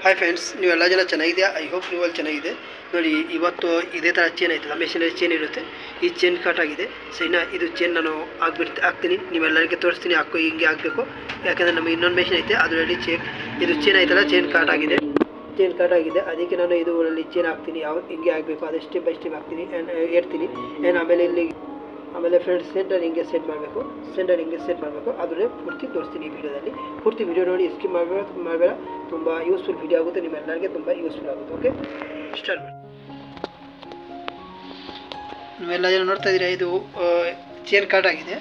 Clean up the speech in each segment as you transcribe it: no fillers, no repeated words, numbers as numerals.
Hi friends, ನೀವೆಲ್ಲ ಜನ ಚೆನ್ನಾಗಿದೆಯಾ? ಐ ಹೋಪ್ ನೀವಲ್ಲಿ ಚೆನ್ನಾಗಿದೆ. ನೋಡಿ, ಇವತ್ತು ಇದೇ ಥರ ಚೇನ್ ಆಯ್ತಲ್ಲ, ಮೆಷಿನಲ್ಲಿ ಚೇನ್ ಇರುತ್ತೆ. ಈ ಚೇನ್ ಕಟ್ ಆಗಿದೆ ಸರಿನಾ. ಇದು ಚೇನ್ ನಾನು ಹಾಕ್ತೀನಿ, ನೀವೆಲ್ಲರಿಗೆ ತೋರಿಸ್ತೀನಿ ಹಿಂಗೆ ಆಗಬೇಕು. ಯಾಕಂದರೆ ನಮ್ಮ ಇನ್ನೊಂದು ಮೆಷಿನ್ ಐತೆ, ಅದರಲ್ಲಿ ಇದು ಚೇನ್ ಆಯ್ತಲ್ಲ, ಚೇನ್ ಕಟ್ ಆಗಿದೆ. ಅದಕ್ಕೆ ನಾನು ಇದರಲ್ಲಿ ಚೇನ್ ಹಾಕ್ತೀನಿ. ಹಿಂಗೆ ಆಗಬೇಕು, ಅದು ಸ್ಟೆಪ್ ಬೈ ಸ್ಟೆಪ್ ಹಾಕ್ತೀನಿ, ಹೇಳ್ತೀನಿ. ಆಮೇಲೆ ಫ್ರೆಂಡ್ಸ್ ಸೆಂಟರ್ ಹಿಂಗೆ ಸೆಟ್ ಮಾಡಬೇಕು, ಅದನ್ನೇ ಪೂರ್ತಿ ತೋರಿಸ್ತೀನಿ ಈ ವಿಡಿಯೋದಲ್ಲಿ. ಪೂರ್ತಿ ವಿಡಿಯೋ ನೋಡಿ, ಸ್ಕಿಪ್ ಮಾಡಬೇಡ. ತುಂಬ ಯೂಸ್ಫುಲ್ ವಿಡಿಯೋ ಆಗುತ್ತೆ, ನಿಮ್ಮೆಲ್ಲರಿಗೆ ತುಂಬ ಯೂಸ್ಫುಲ್ ಆಗುತ್ತೆ. ಓಕೆ, ಸ್ಟಾರ್ಟ್ ಮಾಡಿ. ನೀವೆಲ್ಲ ಜನ ನೋಡ್ತಾ ಇದ್ದೀರಾ, ಇದು ಚೇನ್ ಕಟ್ ಆಗಿದೆ.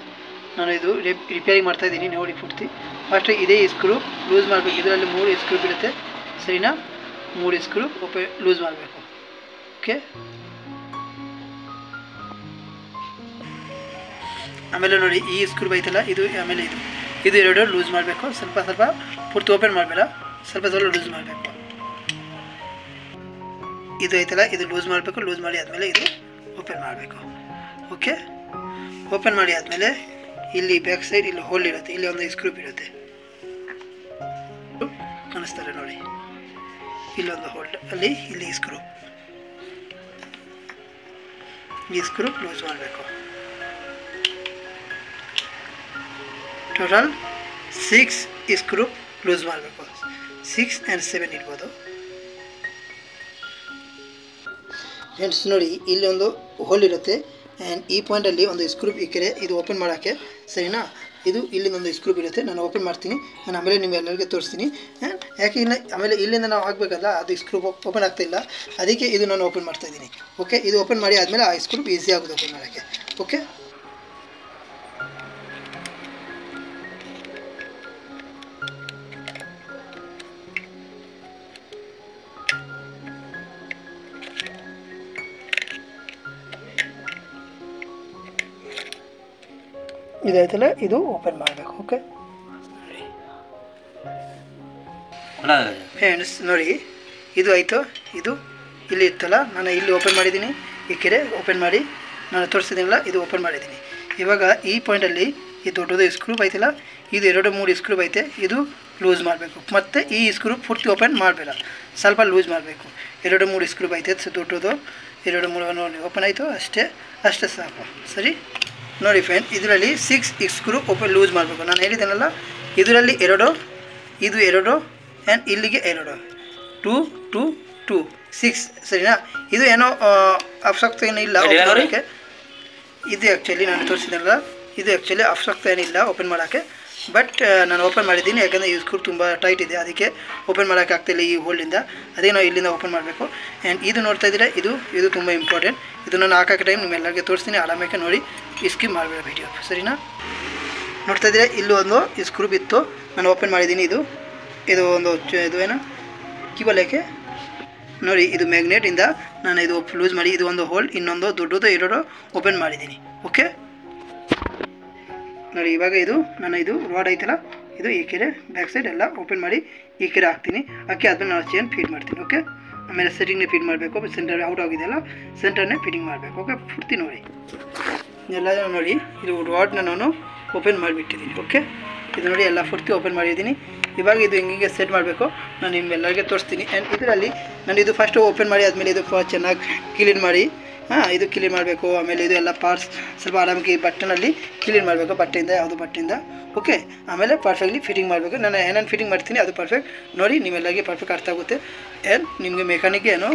ನಾನು ಇದು ರಿಪೇರಿ ಮಾಡ್ತಾ ಇದ್ದೀನಿ. ನೋಡಿ ಪೂರ್ತಿ ಫಸ್ಟ್ ಇದೇ ಸ್ಕ್ರೂ ಲೂಸ್ ಮಾಡಬೇಕು. ಇದರಲ್ಲಿ 3 ಸ್ಕ್ರೂ ಬೀಳುತ್ತೆ ಸರಿನಾ. 3 ಸ್ಕ್ರೂ ಲೂಸ್ ಮಾಡಬೇಕು. ಓಕೆ, ಆಮೇಲೆ ನೋಡಿ ಈ ಸ್ಕ್ರೂ ಐತಲ್ಲ, ಆಮೇಲೆ ಇದು ಎರಡು ಲೂಸ್ ಮಾಡಬೇಕು. ಸ್ವಲ್ಪ ಪೂರ್ತಿ ಓಪನ್ ಮಾಡಬೇಡ, ಸ್ವಲ್ಪ ಲೂಸ್ ಮಾಡಬೇಕು. ಇದು ಐತಲ್ಲ, ಇದು ಲೂಸ್ ಮಾಡಬೇಕು. ಲೂಸ್ ಮಾಡಿ ಆದಮೇಲೆ ಇದು ಓಪನ್ ಮಾಡಬೇಕು. ಓಕೆ, ಓಪನ್ ಮಾಡಿ ಆದಮೇಲೆ ಇಲ್ಲಿ ಬ್ಯಾಕ್ ಸೈಡ್ ಇಲ್ಲಿ ಹೋಲ್ ಇರುತ್ತೆ, ಇಲ್ಲಿ ಒಂದು ಸ್ಕ್ರೂ ಇರುತ್ತೆ, ಕಾಣಿಸ್ತಾರೆ ನೋಡಿ, ಇಲ್ಲೊಂದು ಹೋಲ್ಡ್ ಅಲ್ಲಿ, ಇಲ್ಲಿ ಈ ಸ್ಕ್ರೂ ಲೂಸ್ ಮಾಡಬೇಕು. ಟೋಟಲ್ 6 ಸ್ಕ್ರೂ ಲೂಸ್ ಮಾಡಬೇಕು. 6 and 7 ಇರ್ಬೋದು. ಫ್ರೆಂಡ್ಸ್ ನೋಡಿ, ಇಲ್ಲಿ ಒಂದು ಹೋಲ್ ಇರುತ್ತೆ ಆ್ಯಂಡ್ ಈ ಪಾಯಿಂಟಲ್ಲಿ ಒಂದು ಸ್ಕ್ರೂ ಇಕ್ಕರೆ, ಇದು ಓಪನ್ ಮಾಡೋಕ್ಕೆ ಸರಿನಾ. ಇಲ್ಲಿಂದೊಂದು ಸ್ಕ್ರೂ ಇರುತ್ತೆ, ನಾನು ಓಪನ್ ಮಾಡ್ತೀನಿ. ನಾನು ಆಮೇಲೆ ನಿಮ್ಮೆಲ್ಲರಿಗೆ ತೋರಿಸ್ತೀನಿ. ಯಾಕೆ ಆಮೇಲೆ ಇಲ್ಲಿಂದ ನಾವು ಆಗಬೇಕಲ್ಲ, ಅದು ಸ್ಕ್ರೂ ಓಪನ್ ಆಗ್ತಾಯಿಲ್ಲ, ಅದಕ್ಕೆ ಇದು ನಾನು ಓಪನ್ ಮಾಡ್ತಾಯಿದ್ದೀನಿ. ಓಕೆ, ಇದು ಓಪನ್ ಮಾಡಿ ಆದಮೇಲೆ ಆ ಸ್ಕ್ರೂ ಈಸಿ ಆಗುತ್ತೆ ಓಪನ್ ಮಾಡೋಕ್ಕೆ. ಓಕೆ, ಇದಾಯ್ತಲ್ಲ, ಇದು ಓಪನ್ ಮಾಡಬೇಕು. ಓಕೆ ಫ್ರೆಂಡ್ಸ್ ನೋಡಿ, ಇದು ಆಯಿತು. ಇದು ಇಲ್ಲಿ ಇತ್ತಲ್ಲ, ನಾನು ಇಲ್ಲಿ ಓಪನ್ ಮಾಡಿದ್ದೀನಿ. ಈ ಕೆರೆ ಓಪನ್ ಮಾಡಿ ನಾನು ತೋರಿಸಿದ್ದೀನಲ್ಲ, ಇದು ಓಪನ್ ಮಾಡಿದ್ದೀನಿ. ಇವಾಗ ಈ ಪಾಯಿಂಟಲ್ಲಿ ಈ ದೊಡ್ಡದು ಸ್ಕ್ರೂ ಐತಲ್ಲ, ಇದು 2-3 ಸ್ಕ್ರೂ ಐತೆ, ಇದು ಲೂಸ್ ಮಾಡಬೇಕು. ಮತ್ತು ಈ ಸ್ಕ್ರೂ ಪೂರ್ತಿ ಓಪನ್ ಮಾಡಬೇಡ, ಸ್ವಲ್ಪ ಲೂಸ್ ಮಾಡಬೇಕು. 2-3 ಸ್ಕ್ರೂ ಐತೆ ದೊಡ್ಡದು, 2-3 ನೋಡಿ ಓಪನ್ ಆಯಿತು, ಅಷ್ಟೇ ಸಾಕು. ಸರಿ ನೋಡಿ ಫ್ರೆಂಡ್, ಇದರಲ್ಲಿ 6 ಸ್ಕ್ರೂ ಲೂಸ್ ಮಾಡಬೇಕು. ನಾನು ಹೇಳಿದ್ದೇನಲ್ಲ, ಇದರಲ್ಲಿ 2, ಇದು 2 ಆ್ಯಂಡ್ ಇಲ್ಲಿಗೆ 2, 2, 2, 2, 6 ಸರಿನಾ. ಇದು ಏನೋ ಅವಶ್ಯಕತೆ ಏನಿಲ್ಲ ಓಪನ್ ಮಾಡೋಕ್ಕೆ. ಇದು ಆ್ಯಕ್ಚುಲಿ ನಾನು ತೋರಿಸಿದ್ದೆನಲ್ಲ, ಇದು ಆ್ಯಕ್ಚುಲಿ ಅವಶ್ಯಕತೆ ಏನಿಲ್ಲ ಓಪನ್ ಮಾಡೋಕ್ಕೆ. ಬಟ್ ನಾನು ಓಪನ್ ಮಾಡಿದ್ದೀನಿ, ಯಾಕಂದರೆ ಈ ಸ್ಕ್ರೂ ತುಂಬ ಟೈಟ್ ಇದೆ, ಅದಕ್ಕೆ ಓಪನ್ ಮಾಡೋಕ್ಕೆ ಆಗ್ತಾಯಿಲ್ಲ ಈ ಹೋಲ್ಡಿಂದ. ಅದೇ ನಾವು ಇಲ್ಲಿಂದ ಓಪನ್ ಮಾಡಬೇಕು. ಆ್ಯಂಡ್ ಇದು ನೋಡ್ತಾ ಇದ್ದೀರಾ, ಇದು ತುಂಬ ಇಂಪಾರ್ಟೆಂಟ್. ಇದು ನಾನು ಹಾಕೋಕ್ಕೆ ಟೈಮ್ ನಿಮ್ಮೆಲ್ಲರಿಗೆ ತೋರಿಸ್ತೀನಿ, ಆರಾಮಕ್ಕೆ ನೋಡಿ, ಸ್ಕಿಪ್ ಮಾಡಬೇಡ ವಿಡಿಯೋ ಸರಿನಾ. ನೋಡ್ತಾ ಇದ್ದೀರಾ, ಇಲ್ಲೂ ಒಂದು ಸ್ಕ್ರೂ ಇತ್ತು, ನಾನು ಓಪನ್ ಮಾಡಿದ್ದೀನಿ. ಇದು ಒಂದು ಏನು ಕಿಬಲಕ್ಕೆ ನೋಡಿ, ಇದು ಮ್ಯಾಗ್ನೆಟಿಂದ ನಾನು ಇದು ಲೂಸ್ ಮಾಡಿ, ಇದು ಒಂದು ಹೋಲ್, ಇನ್ನೊಂದು ದೊಡ್ಡದು 2 ಓಪನ್ ಮಾಡಿದ್ದೀನಿ. ಓಕೆ ನೋಡಿ, ಇವಾಗ ಇದು ರಾಡ್ ಐತಲ್ಲ, ಇದು ಈ ಕೆರೆ ಬ್ಯಾಕ್ ಸೈಡ್ ಎಲ್ಲ ಓಪನ್ ಮಾಡಿ ಈ ಕೆರೆ ಹಾಕ್ತೀನಿ. ಆದಮೇಲೆ ನಾನು ಚೇನ್ ಫೀಡ್ ಮಾಡ್ತೀನಿ. ಓಕೆ, ಆಮೇಲೆ ಸೆಟ್ಟಿಂಗ್ನೇ ಫೀಡ್ ಮಾಡಬೇಕು. ಸೆಂಟರ್ ಔಟ್ ಆಗಿದೆಯಲ್ಲ, ಸೆಂಟರ್ನೇ ಫಿಟ್ಟಿಂಗ್ ಮಾಡಬೇಕು. ಓಕೆ, ಪೂರ್ತಿ ನೋಡಿ ಎಲ್ಲ ನೋಡಿ, ಇದು ರಾಡ್ನ ನಾನು ಓಪನ್ ಮಾಡಿಬಿಟ್ಟಿದ್ದೀನಿ. ಓಕೆ, ಇದು ನೋಡಿ ಎಲ್ಲ ಪೂರ್ತಿ ಓಪನ್ ಮಾಡಿದ್ದೀನಿ. ಇವಾಗ ಇದು ಹಿಂಗೆ ಸೆಟ್ ಮಾಡಬೇಕು, ನಾನು ನಿಮ್ಮೆಲ್ಲರಿಗೆ ತೋರಿಸ್ತೀನಿ. ಆ್ಯಂಡ್ ಇದರಲ್ಲಿ ನಾನು ಇದು ಫಸ್ಟ್ ಓಪನ್ ಮಾಡಿ ಆದಮೇಲೆ ಇದು ಚೆನ್ನಾಗಿ ಕ್ಲೀನ್ ಮಾಡಿ, ಇದು ಕ್ಲೀನ್ ಮಾಡಬೇಕು. ಆಮೇಲೆ ಇದು ಎಲ್ಲ ಪಾರ್ಟ್ಸ್ ಸ್ವಲ್ಪ ಆರಾಮಾಗಿ ಬಟ್ಟನಲ್ಲಿ ಕ್ಲೀನ್ ಮಾಡಬೇಕು, ಬಟ್ಟೆಯಿಂದ. ಓಕೆ, ಆಮೇಲೆ ಪರ್ಫೆಕ್ಟ್ಲಿ ಫಿಟ್ಟಿಂಗ್ ಮಾಡಬೇಕು. ನಾನು ಏನೇನು ಫಿಟ್ಟಿಂಗ್ ಮಾಡ್ತೀನಿ ಅದು ಪರ್ಫೆಕ್ಟ್ ನೋಡಿ, ನಿಮ್ಮೆಲ್ಲರಿಗೆ ಪರ್ಫೆಕ್ಟ್ ಅರ್ಥ ಆಗುತ್ತೆ. ಆ್ಯಂಡ್ ನಿಮಗೆ ಮೆಕ್ಯಾನಿಕ್ ಏನೋ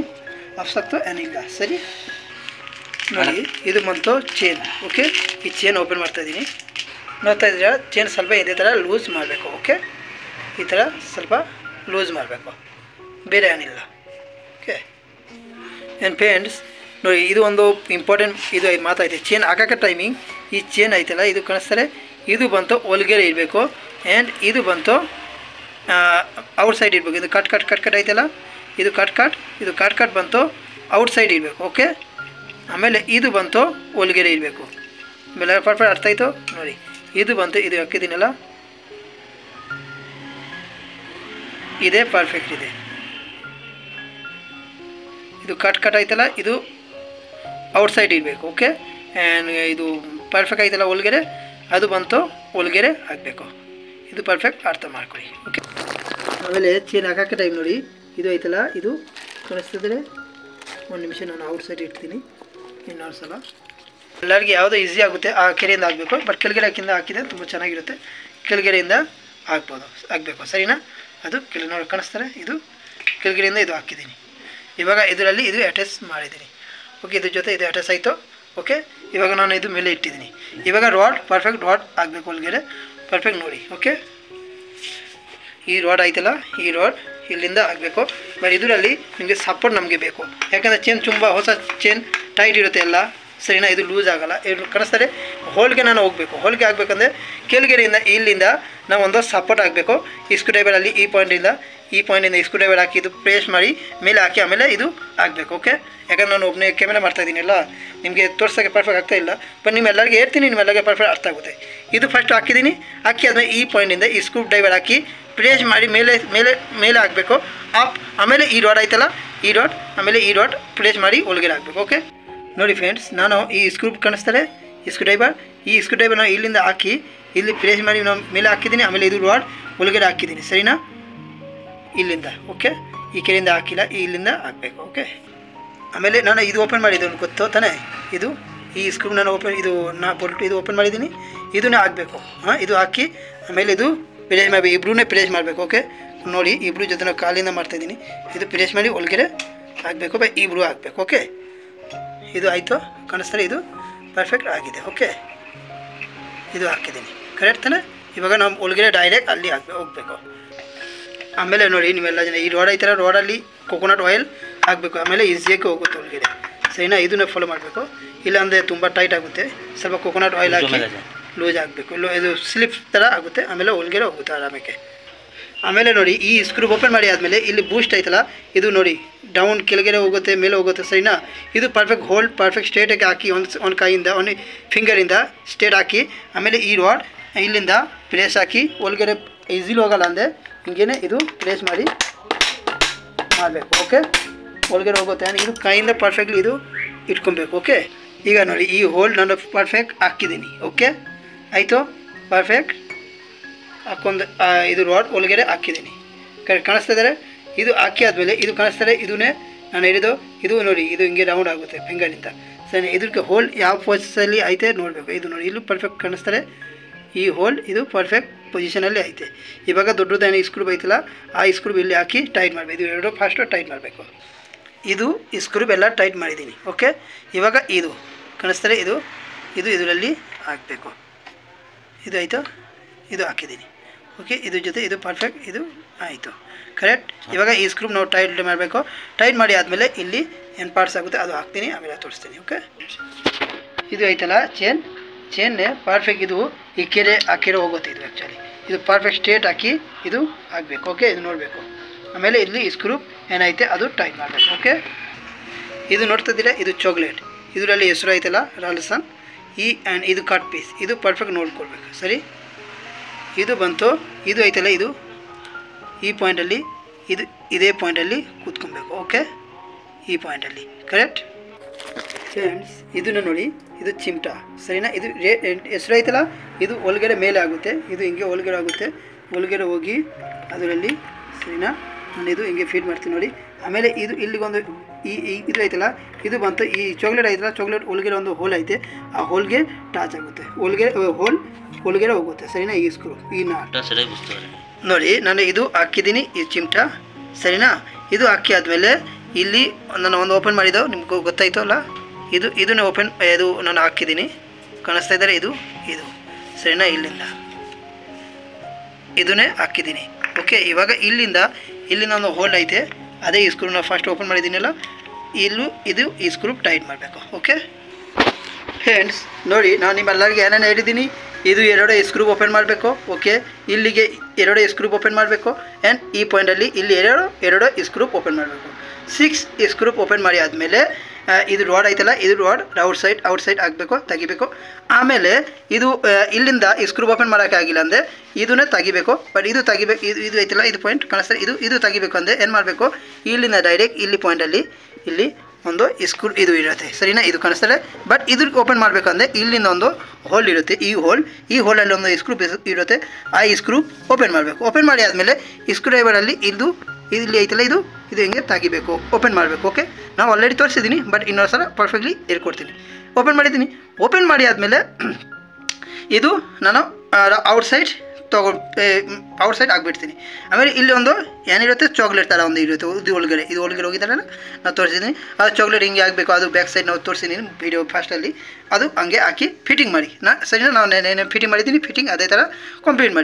ಅವಶ್ಯಕತೆ ಏನಿಲ್ಲ. ಸರಿ ನೋಡಿ, ಇದು ಬಂತು ಚೇನ್. ಓಕೆ, ಈ ಚೇನ್ ಓಪನ್ ಮಾಡ್ತಾಯಿದ್ದೀನಿ. ನೋಡ್ತಾ ಇದ್ದೀರಾ, ಚೇನ್ ಸ್ವಲ್ಪ ಇದೇ ಥರ ಲೂಸ್ ಮಾಡಬೇಕು. ಓಕೆ, ಈ ಥರ ಸ್ವಲ್ಪ ಲೂಸ್ ಮಾಡಬೇಕು, ಬೇರೆ ಏನಿಲ್ಲ. ಓಕೆ ಆ್ಯಂಡ್ ಫ್ರೆಂಡ್ಸ್ ನೋಡಿ, ಇದು ಒಂದು ಇಂಪಾರ್ಟೆಂಟ್ ಇದು ಮಾತಾಯಿದೆ. ಚೇನ್ ಹಾಕೋಕ್ಕೆ ಟೈಮಿಂಗ್ ಈ ಚೇನ್ ಐತಲ್ಲ, ಇದು ಕಾಣಿಸ್ತಾರೆ, ಇದು ಬಂತು ಒಳಗಡೆ ಇರಬೇಕು. ಆ್ಯಂಡ್ ಇದು ಬಂತು ಔಟ್ಸೈಡ್ ಇರಬೇಕು. ಇದು ಕಟ್ ಐತಲ್ಲ, ಇದು ಕಟ್ ಬಂತು ಔಟ್ಸೈಡ್ ಇರಬೇಕು. ಓಕೆ, ಆಮೇಲೆ ಇದು ಬಂತು ಒಳಗಡೆ ಇರಬೇಕು. ಆಮೇಲೆ ಪರ್ಫೆಕ್ಟ್ ಅರ್ಥ ಆಯಿತು ನೋಡಿ, ಇದು ಬಂತು, ಇದು ಹಾಕಿದ್ದೀನಲ್ಲ, ಇದೇ ಪರ್ಫೆಕ್ಟ್ ಇದೆ. ಇದು ಕಟ್ ಐತಲ್ಲ, ಇದು ಔಟ್ಸೈಡ್ ಇರಬೇಕು. ಓಕೆ, ಆ್ಯಂಡ್ ಇದು ಪರ್ಫೆಕ್ಟ್ ಐತಲ್ಲ ಒಳಗಡೆ, ಅದು ಬಂತು ಒಳಗಡೆ ಆಗಬೇಕು. ಇದು ಪರ್ಫೆಕ್ಟ್ ಅರ್ಥ ಮಾಡ್ಕೊಳ್ಳಿ. ಓಕೆ, ಆಮೇಲೆ ಚೇನ್ ಹಾಕೋಕ್ಕೆ ಟೈಮ್ ನೋಡಿ, ಇದು ಐತಲ್ಲ ಇದು ಕಾಣಿಸ್ತಿದ್ರೆ ಒಂದು ನಿಮಿಷ ನಾನು ಔಟ್ ಸೈಡ್ ಇಡ್ತೀನಿ. ಇನ್ನೊಂದು ಸಲ ಎಲ್ಲರಿಗೆ ಯಾವುದೋ ಈಸಿ ಆಗುತ್ತೆ ಆ ಕೆರೆಯಿಂದ ಆಗಬೇಕು. ಬಟ್ ಕೆಳಗಡೆ ಹಾಕಿದೆ ತುಂಬ ಚೆನ್ನಾಗಿರುತ್ತೆ. ಕೆಳಗಡೆಯಿಂದ ಆಗಬೇಕು ಸರಿನಾ. ಅದು ನೋಡಿ ಕಾಣಿಸ್ತಾರೆ, ಇದು ಕೆಳಗಡೆಯಿಂದ ಇದು ಹಾಕಿದ್ದೀನಿ. ಇವಾಗ ಇದರಲ್ಲಿ ಇದು ಅಟ್ಯಾಚ್ ಮಾಡಿದ್ದೀನಿ. ಓಕೆ, ಇದ್ರ ಜೊತೆ ಇದು ಅಟ್ಯಾಚ್ ಆಯಿತು. ಓಕೆ, ಇವಾಗ ನಾನು ಇದು ಮೇಲೆ ಇಟ್ಟಿದ್ದೀನಿ. ಇವಾಗ ರಾಡ್ ಪರ್ಫೆಕ್ಟ್ ರಾಡ್ ಆಗಬೇಕು ಒಳಗಡೆ ಪರ್ಫೆಕ್ಟ್ ನೋಡಿ. ಓಕೆ, ಈ ರಾಡ್ ಆಯ್ತಲ್ಲ, ಈ ರಾಡ್ ಇಲ್ಲಿಂದ ಆಗಬೇಕು. ಬಟ್ ಇದರಲ್ಲಿ ನಿಮಗೆ ಸಪೋರ್ಟ್ ನಮಗೆ ಬೇಕು, ಯಾಕಂದರೆ ಚೇನ್ ತುಂಬ ಹೊಸ ಚೇನ್ ಟೈಟ್ ಇರುತ್ತೆ ಎಲ್ಲ ಸರಿನಾ. ಇದು ಲೂಸ್ ಆಗಲ್ಲ. ಇದು ಕಾಣಿಸ್ತಾರೆ ಹೋಲ್ಗೆ ನಾನು ಹೋಗಬೇಕು. ಹೋಲ್ಗೆ ಆಗಬೇಕಂದ್ರೆ ಕೆಳಗಡೆಯಿಂದ ಇಲ್ಲಿಂದ ನಾವು ಒಂದು ಸಪೋರ್ಟ್ ಆಗಬೇಕು. ಈ ಸ್ಕ್ರೂ ಡ್ರೈವರಲ್ಲಿ ಈ ಪಾಯಿಂಟಿಂದ ಈ ಸ್ಕ್ರೂ ಡ್ರೈವರ್ ಹಾಕಿ ಇದು ಪ್ರೆಸ್ ಮಾಡಿ ಮೇಲೆ ಹಾಕಿ ಆಮೇಲೆ ಇದು ಆಗಬೇಕು. ಓಕೆ, ಯಾಕಂದ್ರೆ ನಾನು ಒಬ್ಬನೇ ಕ್ಯಾಮೆರಾ ಮಾಡ್ತಾಯಿದ್ದೀನಿ ಎಲ್ಲ ನಿಮಗೆ ತೋರ್ಸೋಕ್ಕೆ ಪರ್ಫೆಕ್ಟ್ ಆಗ್ತಾ ಇಲ್ಲ. ಬಟ್ ನಿಮ್ಮೆಲ್ಲರಿಗೆ ಹೇಳ್ತೀನಿ, ನಿಮ್ಮೆಲ್ಲರಿಗೆ ಪರ್ಫೆಕ್ಟ್ ಅರ್ಥ ಆಗುತ್ತೆ. ಇದು ಫಸ್ಟ್ ಹಾಕಿದ್ದೀನಿ. ಹಾಕಿ ಆದಮೇಲೆ ಈ ಪಾಯಿಂಟಿಂದ ಈ ಸ್ಕ್ರೂ ಡ್ರೈವರ್ ಹಾಕಿ ಪ್ರೆಸ್ ಮಾಡಿ ಮೇಲೆ ಆಗಬೇಕು ಅಪ್. ಆಮೇಲೆ ಈ ರಾಡ್ ಆಯ್ತಲ್ಲ, ಈ ರಾಡ್ ಆಮೇಲೆ ಈ ರಾಡ್ ಪ್ರೆಸ್ ಮಾಡಿ ಒಳಗಡೆ ಆಗಬೇಕು. ಓಕೆ ನೋಡಿ ಫ್ರೆಂಡ್ಸ್, ನಾನು ಈ ಸ್ಕ್ರೂ ಕಾಣಿಸ್ತಾರೆ ಈ ಸ್ಕ್ರೂ ಡ್ರೈವರ್ ನಾನು ಇಲ್ಲಿಂದ ಹಾಕಿ ಇಲ್ಲಿ ಪ್ರೆಸ್ ಮಾಡಿ ನಾನು ಮೇಲೆ ಹಾಕಿದ್ದೀನಿ. ಆಮೇಲೆ ಇದು ರಾಡ್ ಒಳಗಡೆ ಹಾಕಿದ್ದೀನಿ ಸರಿನಾ, ಇಲ್ಲಿಂದ. ಓಕೆ, ಈ ಕೆರೆಯಿಂದ ಹಾಕಿಲ್ಲ, ಇಲ್ಲಿಂದ ಹಾಕಬೇಕು. ಓಕೆ, ಆಮೇಲೆ ನಾನು ಇದು ಓಪನ್ ಮಾಡಿದ್ದು ಗೊತ್ತೋ ತಾನೇ, ಇದು ಈ ಸ್ಕ್ರೂ ನಾನು ಬೋಲ್ಟ್ ಇದು ಓಪನ್ ಮಾಡಿದ್ದೀನಿ. ಇದನ್ನೇ ಹಾಕಬೇಕು. ಇದು ಹಾಕಿ ಆಮೇಲೆ ಇದು ಪ್ರೆಸ್ ಮಾಡಬೇಕು. ಇಬ್ರೂ ಪ್ರೆಸ್ ಮಾಡಬೇಕು. ಓಕೆ ನೋಡಿ, ಇಬ್ರು ಜೊತೆ ನಾವು ಕಾಲಿಂದ ಮಾಡ್ತಾಯಿದ್ದೀನಿ. ಇದು ಪ್ರೆಸ್ ಮಾಡಿ ಒಳಗಡೆ ಹಾಕಬೇಕು. ಇಬ್ರು ಹಾಕಬೇಕು. ಓಕೆ, ಇದು ಆಯಿತು ಕಾಣಿಸ್ತಾರೆ, ಇದು ಪರ್ಫೆಕ್ಟ್ ಆಗಿದೆ. ಓಕೆ, ಇದು ಹಾಕಿದ್ದೀನಿ ಕರೆಕ್ಟ್ ತಾನೆ. ಇವಾಗ ನಾವು ಒಳಗಡೆ ಡೈರೆಕ್ಟ್ ಅಲ್ಲಿ ಹೋಗಬೇಕು. ಆಮೇಲೆ ನೋಡಿ ನೀವೆಲ್ಲ ಜನ ಈ ರೋಡ್ ಐತಲ್ಲ, ರೋಡಲ್ಲಿ ಕೊಕೊನಟ್ ಆಯಿಲ್ ಹಾಕಬೇಕು. ಆಮೇಲೆ ಈಸಿಯಾಗಿ ಹೋಗುತ್ತೆ ಒಳಗಡೆ ಸರಿನಾ. ಇದನ್ನ ಫಾಲೋ ಮಾಡಬೇಕು, ಇಲ್ಲಾಂದರೆ ತುಂಬ ಟೈಟ್ ಆಗುತ್ತೆ. ಸ್ವಲ್ಪ ಕೊಕೊನಟ್ ಆಯಿಲ್ ಹಾಕಿ ಲೂಸ್ ಆಗಬೇಕು. ಇದು ಸ್ಲಿಪ್ ಥರ ಆಗುತ್ತೆ. ಆಮೇಲೆ ಒಳಗಡೆ ಹೋಗುತ್ತೆ ಆರಾಮಕ್ಕೆ. ಆಮೇಲೆ ನೋಡಿ ಈ ಸ್ಕ್ರೂ ಓಪನ್ ಮಾಡಿ ಆದಮೇಲೆ ಇಲ್ಲಿ ಬೂಸ್ಟ್ ಐತಲ್ಲ, ಇದು ನೋಡಿ ಡೌನ್ ಕೆಳಗಡೆ ಹೋಗುತ್ತೆ, ಮೇಲೆ ಹೋಗುತ್ತೆ ಸರಿನಾ. ಇದು ಪರ್ಫೆಕ್ಟ್ ಹೋಲ್ಡ್ ಪರ್ಫೆಕ್ಟ್ ಸ್ಟ್ರೇಟಾಗಿ ಹಾಕಿ ಒಂದು ಕೈಯಿಂದ ಒಂದು ಫಿಂಗರಿಂದ ಸ್ಟ್ರೇಟ್ ಹಾಕಿ ಆಮೇಲೆ ಈ ರಾಡ್ ಇಲ್ಲಿಂದ ಪ್ರೆಸ್ ಹಾಕಿ ಒಳಗಡೆ ಈಸಿಲಿ ಹೋಗಲ್ಲ ಅಂದರೆ ಹಿಂಗೇ ಇದು ಪ್ರೆಸ್ ಮಾಡಿ ಮಾಡಬೇಕು. ಓಕೆ, ಒಳಗಡೆ ಹೋಗುತ್ತೆ. ಇದು ಕೈಯಿಂದ ಪರ್ಫೆಕ್ಟ್ಲಿ ಇದು ಇಟ್ಕೊಬೇಕು. ಓಕೆ, ಈಗ ನೋಡಿ ಈ ಹೋಲ್ಡ್ ನಾನು ಪರ್ಫೆಕ್ಟ್ ಹಾಕಿದ್ದೀನಿ. ಓಕೆ ಆಯಿತು, ಪರ್ಫೆಕ್ಟ್ ಹಾಕ್ಕೊಂಡು ಇದು ರಾಡ್ ಒಳಗಡೆ ಹಾಕಿದ್ದೀನಿ. ಕಾಣಿಸ್ತಾ ಇದ್ದಾರೆ. ಇದು ಹಾಕಿ ಆದಮೇಲೆ ಇದು ಕಾಣಿಸ್ತಾರೆ, ಇದನ್ನೇ ನಾನು ಹೇಳಿದ್ದು. ಇದು ನೋಡಿ, ಇದು ಹಿಂಗೆ ರೌಂಡ್ ಆಗುತ್ತೆ ಫಿಂಗರಿಂದ ಸರಿ. ಇದಕ್ಕೆ ಹೋಲ್ಡ್ ಯಾವ ಪೊಸಿಷನಲ್ಲಿ ಐತೆ ನೋಡಬೇಕು. ಇದು ನೋಡಿ ಇಲ್ಲೂ ಪರ್ಫೆಕ್ಟ್ ಕಾಣಿಸ್ತಾರೆ. ಈ ಹೋಲ್ಡ್ ಇದು ಪರ್ಫೆಕ್ಟ್ ಪೊಸಿಷನಲ್ಲಿ ಐತೆ. ಇವಾಗ ದೊಡ್ಡದಾನ ಈ ಸ್ಕ್ರೂ ಐತಲ್ಲ, ಆ ಸ್ಕ್ರೂ ಇಲ್ಲಿ ಹಾಕಿ ಟೈಟ್ ಮಾಡಬೇಕು. ಇದು ಎರಡು ಫಾಸ್ಟು ಟೈಟ್ ಮಾಡಬೇಕು. ಇದು ಈ ಸ್ಕ್ರೂ ಎಲ್ಲ ಟೈಟ್ ಮಾಡಿದ್ದೀನಿ. ಓಕೆ, ಇವಾಗ ಇದು ಕಾಣಿಸ್ತಾರೆ, ಇದು ಇದರಲ್ಲಿ ಹಾಕಬೇಕು. ಇದು ಆಯಿತು, ಇದು ಹಾಕಿದ್ದೀನಿ. ಓಕೆ, ಇದ್ರ ಜೊತೆ ಇದು ಪರ್ಫೆಕ್ಟ್ ಇದು ಆಯಿತು ಕರೆಕ್ಟ್. ಇವಾಗ ಈ ಸ್ಕ್ರೂ ನಾವು ಟೈಟ್ ಮಾಡಬೇಕು. ಟೈಟ್ ಮಾಡಿ ಆದಮೇಲೆ ಇಲ್ಲಿ ಏನು ಪಾರ್ಟ್ಸ್ ಆಗುತ್ತೆ ಅದು ಹಾಕ್ತೀನಿ, ಆಮೇಲೆ ತೋರಿಸ್ತೀನಿ. ಓಕೆ, ಇದು ಐತಲ್ಲ ಚೇನ್ನೇ ಪರ್ಫೆಕ್ಟ್ ಇದು ಈ ಆ ಕೆರೆ ಹೋಗುತ್ತೆ. ಇದು ಆ್ಯಕ್ಚುಲಿ ಇದು ಪರ್ಫೆಕ್ಟ್ ಸ್ಟ್ರೇಟ್ ಹಾಕಿ ಇದು ಆಗಬೇಕು. ಓಕೆ, ಇದು ನೋಡಬೇಕು. ಆಮೇಲೆ ಇಲ್ಲಿ ಸ್ಕ್ರೂ ಏನೈತೆ ಅದು ಟೈಟ್ ಮಾಡಬೇಕು. ಓಕೆ, ಇದು ನೋಡ್ತಿದ್ದೀರಾ, ಇದು ಚಾಕ್ಲೇಟ್, ಇದರಲ್ಲಿ ಹೆಸರು ಐತಲ್ಲ ರಾಲ್ಸನ್. ಆ್ಯಂಡ್ ಇದು ಕಟ್ ಪೀಸ್, ಇದು ಪರ್ಫೆಕ್ಟ್ ನೋಡ್ಕೊಳ್ಬೇಕು ಸರಿ. ಇದು ಬಂತು, ಇದು ಐತಲ್ಲ, ಇದು ಈ ಪಾಯಿಂಟಲ್ಲಿ ಇದೇ ಪಾಯಿಂಟಲ್ಲಿ ಕೂತ್ಕೊಬೇಕು. ಓಕೆ, ಈ ಪಾಯಿಂಟಲ್ಲಿ ಕರೆಕ್ಟ್ ಫ್ರೆಂಡ್ಸ್. ಇದನ್ನು ನೋಡಿ, ಇದು ಚಿಮಟ ಸರಿನಾ. ಇದು ಹೆಸರು ಐತಲ್ಲ, ಇದು ಒಳಗಡೆ ಮೇಲೆ ಆಗುತ್ತೆ. ಇದು ಹಿಂಗೆ ಒಳಗಡೆ ಆಗುತ್ತೆ, ಒಳಗಡೆ ಹೋಗಿ ಅದರಲ್ಲಿ ಸರಿನಾ. ನಾನು ಇದು ಹಿಂಗೆ ಫೀಡ್ ಮಾಡ್ತೀನಿ ನೋಡಿ. ಆಮೇಲೆ ಇದು ಇಲ್ಲಿಗೊಂದು ಇದು ಐತಲ್ಲ, ಇದು ಬಂತು. ಈ ಚಾಕ್ಲೇಟ್ ಐತಲ್ಲ, ಚಾಕ್ಲೇಟ್ ಒಳಗಡೆ ಒಂದು ಹೋಲ್ ಐತೆ, ಆ ಹೋಲ್ಗೆ ಟಚ್ ಆಗುತ್ತೆ. ಒಳಗಡೆ ಹೋಗುತ್ತೆ ಸರಿನಾ. ಈ ಸ್ಕ್ರೂ ಈ ನಾಟ್ ನೋಡಿ ನಾನು ಇದು ಹಾಕಿದ್ದೀನಿ, ಈ ಚಿಮಟ ಸರಿನಾ. ಇದು ಹಾಕಿ ಆದಮೇಲೆ ಇಲ್ಲಿ ನಾನು ಒಂದು ಓಪನ್ ಮಾಡಿದ್ದು ನಿಮ್ಗೆ ಗೊತ್ತಾಯ್ತು ಅಲ್ಲ, ಇದನ್ನೇ ಓಪನ್ ಇದು ನಾನು ಹಾಕಿದ್ದೀನಿ. ಕಾಣಿಸ್ತಾ ಇದ್ದಾರೆ, ಇದು ಸರಿನಾ. ಇಲ್ಲಿಂದ ಇದನ್ನೇ ಹಾಕಿದ್ದೀನಿ. ಓಕೆ, ಇವಾಗ ಇಲ್ಲಿಂದ ಒಂದು ಹೋಲ್ಡ್ ಐತೆ, ಅದೇ ಈ ಸ್ಕ್ರೂ ನಾವು ಫಸ್ಟ್ ಓಪನ್ ಮಾಡಿದ್ದೀನಲ್ಲ, ಇದು ಈ ಸ್ಕ್ರೂ ಟೈಟ್ ಮಾಡಬೇಕು. ಓಕೆ ಫ್ರೆಂಡ್ಸ್, ನೋಡಿ ನಾನು ನಿಮ್ಮೆಲ್ಲರಿಗೆ ಏನೇನು ಹೇಳಿದ್ದೀನಿ. ಇದು ಎರಡು ಸ್ಕ್ರೂ ಓಪನ್ ಮಾಡಬೇಕು. ಓಕೆ, ಇಲ್ಲಿಗೆ ಎರಡು ಸ್ಕ್ರೂ ಓಪನ್ ಮಾಡಬೇಕು. ಆ್ಯಂಡ್ ಈ ಪಾಯಿಂಟಲ್ಲಿ ಇಲ್ಲಿ ಎರಡು ಸ್ಕ್ರೂ ಓಪನ್ ಮಾಡಬೇಕು. 6 ಸ್ಕ್ರೂ ಓಪನ್ ಮಾಡಿ ಆದಮೇಲೆ ಇದು ರಾಡ್ ಐತಲ್ಲ, ಇದು ರಾಡ್ ಔಟ್ ಸೈಡ್ ಆಗಬೇಕು, ತೆಗಿಬೇಕು. ಆಮೇಲೆ ಇದು ಇಲ್ಲಿಂದ ಸ್ಕ್ರೂ ಓಪನ್ ಮಾಡೋಕ್ಕಾಗಿಲ್ಲ ಅಂದರೆ ಇದನ್ನೇ ತೆಗಿಬೇಕು. ಬಟ್ ಇದು ತೆಗಿಬೇಕು, ಇದು ಐತಲ್ಲ, ಇದು ಪಾಯಿಂಟ್ ಕಾಣಿಸ್ತಾರೆ, ಇದು ತೆಗಿಬೇಕು ಅಂದರೆ ಏನು ಮಾಡಬೇಕು, ಇಲ್ಲಿಂದ ಡೈರೆಕ್ಟ್ ಇಲ್ಲಿ ಪಾಯಿಂಟಲ್ಲಿ ಇಲ್ಲಿ ಒಂದು ಸ್ಕ್ರೂ ಇದು ಇರುತ್ತೆ ಸರಿನಾ. ಇದು ಕಾಣಿಸ್ತಾರೆ. ಬಟ್ ಇದು ಓಪನ್ ಮಾಡಬೇಕಂದ್ರೆ ಇಲ್ಲಿಂದ ಒಂದು ಹೋಲ್ ಇರುತ್ತೆ. ಈ ಹೋಲಲ್ಲಿ ಒಂದು ಸ್ಕ್ರೂ ಇರುತ್ತೆ, ಆ ಸ್ಕ್ರೂ ಓಪನ್ ಮಾಡಬೇಕು. ಓಪನ್ ಮಾಡಿ ಆದಮೇಲೆ ಸ್ಕ್ರೂ ಡ್ರೈವರಲ್ಲಿ ಇಲ್ಲಿ ಐತಲ್ಲ, ಇದು ಇದು ಹಿಂಗೆ ತೆಗಿಬೇಕು, ಓಪನ್ ಮಾಡಬೇಕು. ಓಕೆ, ನಾವು ಆಲ್ರೆಡಿ ತೋರಿಸಿದ್ದೀನಿ, ಬಟ್ ಇನ್ನೊಂದು ಸಲ ಪರ್ಫೆಕ್ಟ್ಲಿ ಹೇಳ್ಕೊಡ್ತೀನಿ. ಓಪನ್ ಮಾಡಿದ್ದೀನಿ. ಓಪನ್ ಮಾಡಿ ಆದಮೇಲೆ ಇದು ನಾನು ಔಟ್ಸೈಡ್ ಔಟ್ಸೈಡ್ ಆಗಿಬಿಡ್ತೀನಿ. ಆಮೇಲೆ ಇಲ್ಲಿ ಒಂದು ಏನಿರುತ್ತೆ, ಚಾಕ್ಲೇಟ್ ಥರ ಒಂದು ಇರುತ್ತೆ, ಇದು ಒಳಗಡೆ ಹೋಗಿದ್ದಾರಲ್ಲ ನಾವು ತೋರಿಸಿದ್ದೀನಿ. ಅದು ಚಾಕ್ಲೇಟ್ ಹಿಂಗೆ ಆಗಬೇಕು, ಅದು ಬ್ಯಾಕ್ ಸೈಡ್ ನಾವು ತೋರಿಸಿದ್ದೀನಿ ವೀಡಿಯೋ ಫಾಸ್ಟಲ್ಲಿ. ಅದು ಹಂಗೆ ಹಾಕಿ ಫಿಟ್ಟಿಂಗ್ ಮಾಡಿ. ಸರಿನಾ, ನಾವು ಫಿಟ್ಟಿಂಗ್ ಮಾಡಿದ್ದೀನಿ. ಫಿಟ್ಟಿಂಗ್ ಅದೇ ಥರ ಕಂಪ್ಲೀಟ್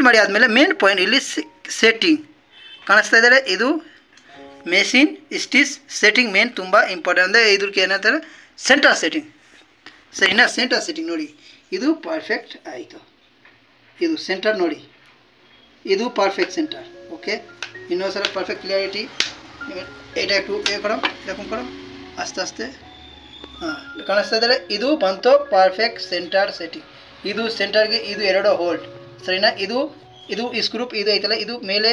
ಮಾಡಿ ಆದಮೇಲೆ ಮೇನ್ ಪಾಯಿಂಟ್ ಇಲ್ಲಿ ಸೆಟ್ಟಿಂಗ್ ಕಾಣಿಸ್ತಾ ಇದ್ದಾರೆ. ಇದು ಮೆಷಿನ್ ಸ್ಟಿಚ್ ಸೆಟ್ಟಿಂಗ್ ಮೇನ್ ತುಂಬ ಇಂಪಾರ್ಟೆಂಟ್. ಅಂದರೆ ಇದಕ್ಕೆ ಏನಂತಾರೆ ಸೆಂಟರ್ ಸೆಟ್ಟಿಂಗ್. ಸರಿನಾ, ಸೆಂಟರ್ ಸೆಟ್ಟಿಂಗ್ ನೋಡಿ, ಇದು ಪರ್ಫೆಕ್ಟ್ ಆಯಿತು. ಇದು ಸೆಂಟರ್ ನೋಡಿ, ಇದು ಪರ್ಫೆಕ್ಟ್ ಸೆಂಟರ್. ಓಕೆ, ಇನ್ನೊಂದು ಸಲ ಪರ್ಫೆಕ್ಟ್ ಕ್ಲಿಯರಿಟಿ এটা একটু করো, এরকম করো আস্তে আস্তে। ಕಾಣಿಸ್ತಾ ಇದ್ದಾರೆ, ಇದು ಬಂತು ಪರ್ಫೆಕ್ಟ್ ಸೆಂಟರ್ ಸೆಟ್ಟಿಂಗ್. ಇದು ಸೆಂಟರ್ಗೆ ಇದು ಎರಡು ಹೋಲ್ಡ್ ಸರಿನಾ. ಇದು ಸ್ಕ್ರೂಪ್ ಇದು ಐತಲ್ಲ, ಇದು ಮೇಲೆ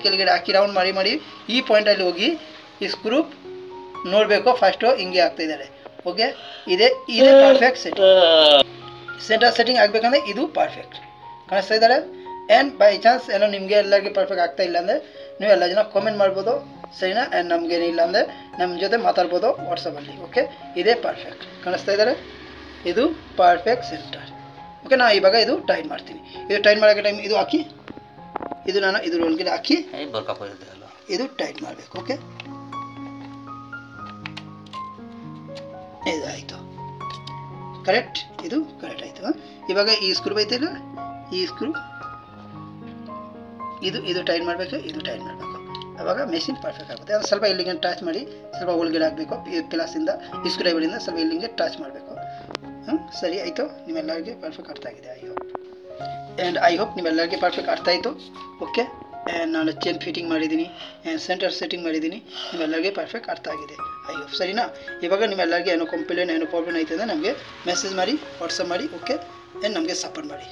ಕೆಳಗಡೆ ಹಾಕಿ ರೌಂಡ್ ಮಾಡಿ ಈ ಪಾಯಿಂಟಲ್ಲಿ ಹೋಗಿ ಈ ಸ್ಕ್ರೂಪ್ ನೋಡಬೇಕು. ಫಸ್ಟು ಹಿಂಗೆ ಆಗ್ತಾ ಇದ್ದಾರೆ. ಓಕೆ, ಇದೇ ಪರ್ಫೆಕ್ಟ್ ಸೆಂಟರ್ ಸೆಟ್ಟಿಂಗ್ ಆಗಬೇಕಂದ್ರೆ ಇದು ಪರ್ಫೆಕ್ಟ್ ಕಾಣಿಸ್ತಾ ಇದ್ದಾರೆ. ಆ್ಯಂಡ್ ಬೈ ಚಾನ್ಸ್ ಏನೋ ನಿಮಗೆ ಎಲ್ಲರಿಗೆ ಪರ್ಫೆಕ್ಟ್ ಆಗ್ತಾ ಇಲ್ಲ ಅಂದರೆ ನೀವು ಎಲ್ಲ ಜನ ಕಾಮೆಂಟ್ ಮಾಡ್ಬೋದು ಸರಿನಾ. ಆ್ಯಂಡ್ ನಮಗೇನಿಲ್ಲ ಅಂದರೆ ನಮ್ಮ ಜೊತೆ ಮಾತಾಡ್ಬೋದು ವಾಟ್ಸಪ್ಪಲ್ಲಿ. ಓಕೆ, ಇದೇ ಪರ್ಫೆಕ್ಟ್ ಕಾಣಿಸ್ತಾ ಇದ್ದಾರೆ, ಇದು ಪರ್ಫೆಕ್ಟ್ ಸೆಂಟರ್. ಓಕೆ, ನಾನು ಇವಾಗ ಇದು ಟೈಟ್ ಮಾಡ್ತೀನಿ. ಇದು ಟೈಟ್ ಮಾಡೋಕ್ಕೆ ಟೈಮ್ ಇದು ಹಾಕಿ, ಇದು ನಾನು ಇದ್ರ ಒಳಗಡೆ ಹಾಕಿ ಇದು ಟೈಟ್ ಮಾಡಬೇಕು. ಓಕೆ, ಇದಾಯಿತು, ಕರೆಕ್ಟ್, ಇದು ಕರೆಕ್ಟ್ ಆಯಿತು. ಇವಾಗ ಈ ಸ್ಕ್ರೂ ಐತಿಲ್ಲ, ಈ ಸ್ಕ್ರೂ ಇದು ಟೈಟ್ ಮಾಡಬೇಕು, ಇದು ಟೈಟ್ ಮಾಡಬೇಕು. ಆವಾಗ ಮೆಷಿನ್ ಪರ್ಫೆಕ್ಟ್ ಆಗುತ್ತೆ. ಅದು ಸ್ವಲ್ಪ ಇಲ್ಲಿಗೆ ಟಚ್ ಮಾಡಿ ಸ್ವಲ್ಪ ಒಳಗಡೆ ಆಗಬೇಕು. ಈ ಪ್ಲಾಸಿಂದ ಈ ಸ್ಕ್ರೂ ಡ್ರೈವರಿಂದ ಸ್ವಲ್ಪ ಇಲ್ಲಿಗೆ ಟಚ್ ಮಾಡಬೇಕು. ಸರಿ ಆಯಿತು, ನಿಮ್ಮೆಲ್ಲರಿಗೆ ಪರ್ಫೆಕ್ಟ್ ಅರ್ಥ ಆಗಿದೆ. ಐ ಹೋಪ್ ನಿಮ್ಮೆಲ್ಲರಿಗೆ ಪರ್ಫೆಕ್ಟ್ ಅರ್ಥ ಆಯಿತು. ಓಕೆ, ಆ್ಯಂಡ್ ನಾನು ಚೇನ್ ಫಿಟ್ಟಿಂಗ್ ಮಾಡಿದ್ದೀನಿ, ಆ್ಯಂಡ್ ಸೆಂಟರ್ ಸೆಟ್ಟಿಂಗ್ ಮಾಡಿದ್ದೀನಿ. ನಿಮ್ಮೆಲ್ಲರಿಗೆ ಪರ್ಫೆಕ್ಟ್ ಅರ್ಥ ಆಗಿದೆ ಐ ಹೋಪ್ ಸರಿನಾ. ಇವಾಗ ನಿಮ್ಮೆಲ್ಲರಿಗೆ ಏನೋ ಕಂಪ್ಲೇಂಟ್ ಏನೋ ಪ್ರಾಬ್ಲಮ್ ಆಯಿತು ಅಂದರೆ ನಮಗೆ ಮೆಸೇಜ್ ಮಾಡಿ, ವಾಟ್ಸಪ್ ಮಾಡಿ. ಓಕೆ, ಆ್ಯಂಡ್ ನಮಗೆ ಸಪೋರ್ಟ್ ಮಾಡಿ.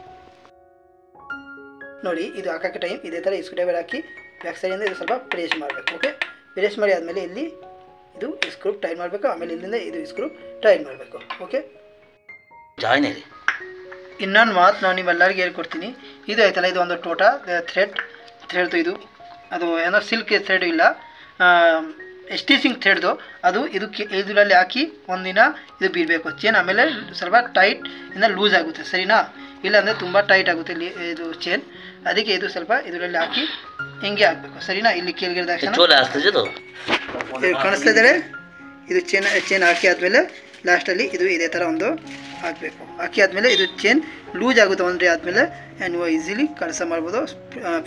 ನೋಡಿ, ಇದು ಹಾಕೋಕ್ಕೆ ಟೈಮ್ ಇದೇ ಥರ ಸ್ಕ್ರೂ ಡ್ರೈವರ್ ಹಾಕಿ ಬ್ಯಾಕ್ ಸೈಡಿಂದ ಇದು ಸ್ವಲ್ಪ ಪ್ರೆಸ್ ಮಾಡಬೇಕು. ಓಕೆ, ಪ್ರೆಸ್ ಮಾಡಿ ಆದಮೇಲೆ ಇಲ್ಲಿ ಇದು ಸ್ಕ್ರೂ ಟೈಟ್ ಮಾಡಬೇಕು. ಆಮೇಲೆ ಇಲ್ಲಿಂದ ಇದು ಸ್ಕ್ರೂ ಟೈಟ್ ಮಾಡಬೇಕು. ಓಕೆ, ಇನ್ನೊಂದು ಮಾತು ನಾನು ನಿಮ್ಮೆಲ್ಲರಿಗೆ ಹೇಳ್ಕೊಡ್ತೀನಿ. ಇದು ಆಯ್ತಲ್ಲ, ಇದು ಒಂದು ಟೋಟಾ ಥ್ರೆಡ್ದು ಇದು, ಅದು ಏನೋ ಸಿಲ್ಕ್ ಥ್ರೆಡ್ ಇಲ್ಲ, ಸ್ಟಿಚಿಂಗ್ ಥ್ರೆಡ್ದು. ಅದು ಇದರಲ್ಲಿ ಹಾಕಿ ಒಂದಿನ ಇದು ಬೀಳಬೇಕು ಚೇನ್. ಆಮೇಲೆ ಸ್ವಲ್ಪ ಟೈಟ್ ಇಂದ ಲೂಸ್ ಆಗುತ್ತೆ ಸರಿನಾ. ಇಲ್ಲಾಂದರೆ ತುಂಬ ಟೈಟ್ ಆಗುತ್ತೆ ಇಲ್ಲಿ ಇದು ಚೇನ್. ಅದಕ್ಕೆ ಇದು ಸ್ವಲ್ಪ ಇದರಲ್ಲಿ ಹಾಕಿ ಹಿಂಗೆ ಹಾಕಬೇಕು ಸರಿನಾ. ಇಲ್ಲಿ ಕೆಳಗಡೆ ಕಾಣಿಸ್ತಾ ಇದ್ದಾರೆ, ಇದು ಚೇನ್ ಹಾಕಿ ಆದಮೇಲೆ ಲಾಸ್ಟಲ್ಲಿ ಇದು ಇದೇ ಥರ ಒಂದು ಹಾಕಬೇಕು. ಹಾಕಿ ಆದಮೇಲೆ ಇದು ಚೇನ್ ಲೂಸ್ ಆಗುತ್ತೆ ಒಂದೇ ಆದಮೇಲೆ ನೀವು ಈಸಿಲಿ ಕೆಲಸ ಮಾಡ್ಬೋದು,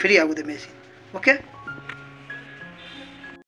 ಫ್ರೀ ಆಗುತ್ತೆ ಮೆಷಿನ್. ಓಕೆ.